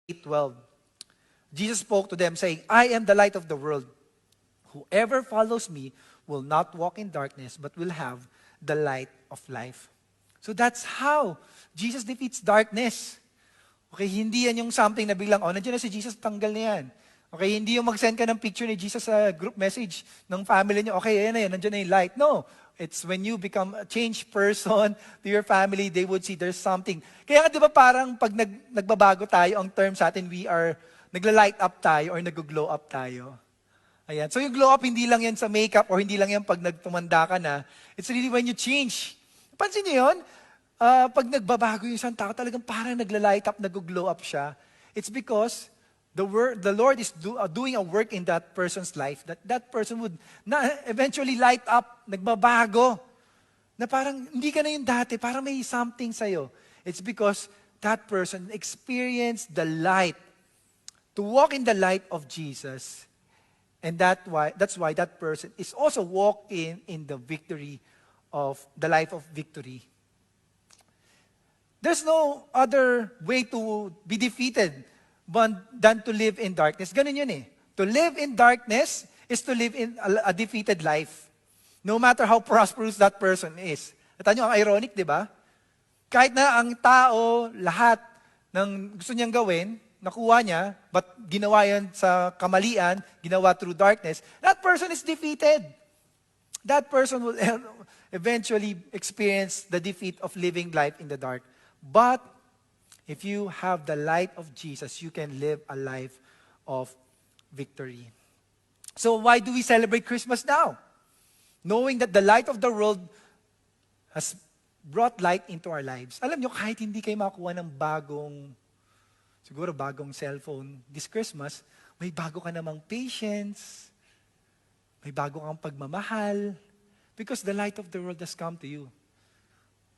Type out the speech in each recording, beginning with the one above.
8:12. Jesus spoke to them saying, I am the light of the world. Whoever follows me will not walk in darkness, but will have the light of life. So that's how Jesus defeats darkness. Okay, hindi yan yung something na biglang, nandiyan na si Jesus, tanggal na yan. Okay, hindi yung mag-send ka ng picture ni Jesus sa group message ng family niyo. Okay, ayan na yan, nandiyan na yung light. No, it's when you become a changed person to your family, they would see there's something. Kaya nga di ba parang pag nagbabago tayo, ang term sa atin, we are, nagla-light up tayo or nag-glow up tayo. Ayan. So yung glow up, hindi lang yan sa makeup or hindi lang yan pag nagtumanda ka na. It's really when you change. Pansin niyo yun? Pag nagbabago yung isang tao, talagang parang nagla-light up, nag-glow up siya. It's because the Lord is doing a work in that person's life that person would eventually light up, nagbabago. Na parang hindi ka na yung dati, parang may something sa'yo. It's because that person experienced the light. To walk in the light of Jesus. And that's why that person is also walking in the victory of the life of victory. There's no other way to be defeated than to live in darkness. Ganun yun eh. To live in darkness is to live in a defeated life. No matter how prosperous that person is. At ano ang ironic, di ba? Kahit na ang tao, lahat ng gusto niyang gawin, nakuha niya, but ginawa yan sa kamalian, ginawa through darkness, that person is defeated. That person will eventually experience the defeat of living life in the dark. But if you have the light of Jesus, you can live a life of victory. So why do we celebrate Christmas now? Knowing that the light of the world has brought light into our lives. Alam nyo, kahit hindi kayo makuha ng siguro bagong cellphone this Christmas, may bago ka namang patience, may bago kang pagmamahal, because the light of the world has come to you.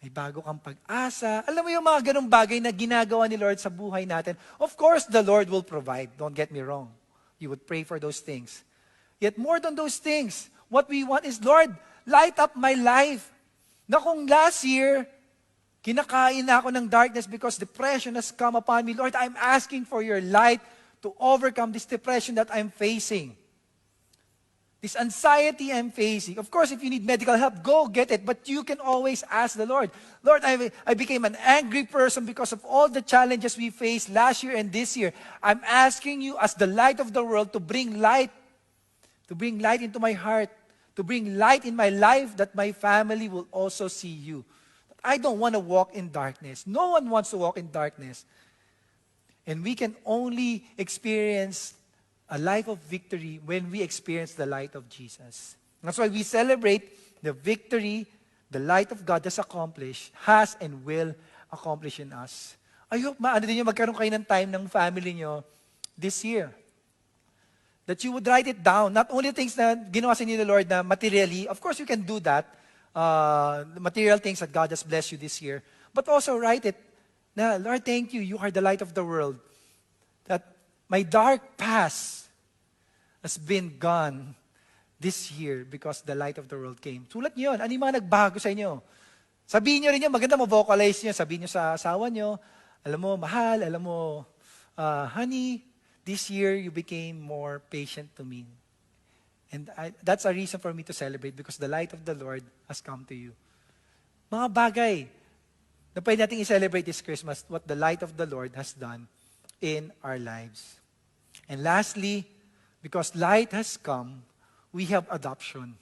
May bago kang pag-asa. Alam mo yung mga ganong bagay na ginagawa ni Lord sa buhay natin. Of course, the Lord will provide. Don't get me wrong. You would pray for those things. Yet more than those things, what we want is, Lord, light up my life. Na kung last year, kinakain na ako ng darkness because depression has come upon me. Lord, I'm asking for your light to overcome this depression that I'm facing. This anxiety I'm facing. Of course, if you need medical help, go get it. But you can always ask the Lord. Lord, I became an angry person because of all the challenges we faced last year and this year. I'm asking you as the light of the world to bring light into my heart, to bring light in my life that my family will also see you. I don't want to walk in darkness. No one wants to walk in darkness. And we can only experience a life of victory when we experience the light of Jesus. That's why we celebrate the victory the light of God has and will accomplish in us. I hope din yung magkaroon kayo ng time ng family nyo this year. That you would write it down. Not only things na ginawa sa inyo ni Lord na materially, of course you can do that, the material things that God has blessed you this year. But also write it, na, Lord, thank you, you are the light of the world. That my dark past has been gone this year because the light of the world came. Sulat niyo yun. Ano yung mga nagbago sa inyo? Sabihin niyo rin yun, maganda mo vocalize niyo. Sabihin niyo sa asawa niyo, alam mo, mahal, alam mo, honey, this year you became more patient to me. And that's a reason for me to celebrate because the light of the Lord has come to you. Mga bagay na pwede natin i-celebrate this Christmas, what the light of the Lord has done in our lives. And lastly, because light has come, we have adoption.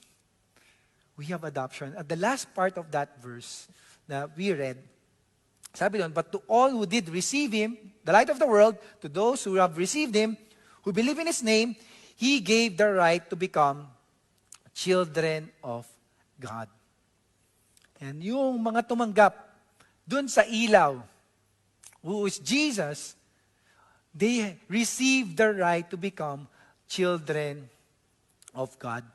We have adoption. At the last part of that verse that we read, sabi doon, but to all who did receive Him, the light of the world, to those who have received Him, who believe in His name, He gave the right to become children of God. And yung mga tumanggap dun sa ilaw, who is Jesus, they received the right to become children of God.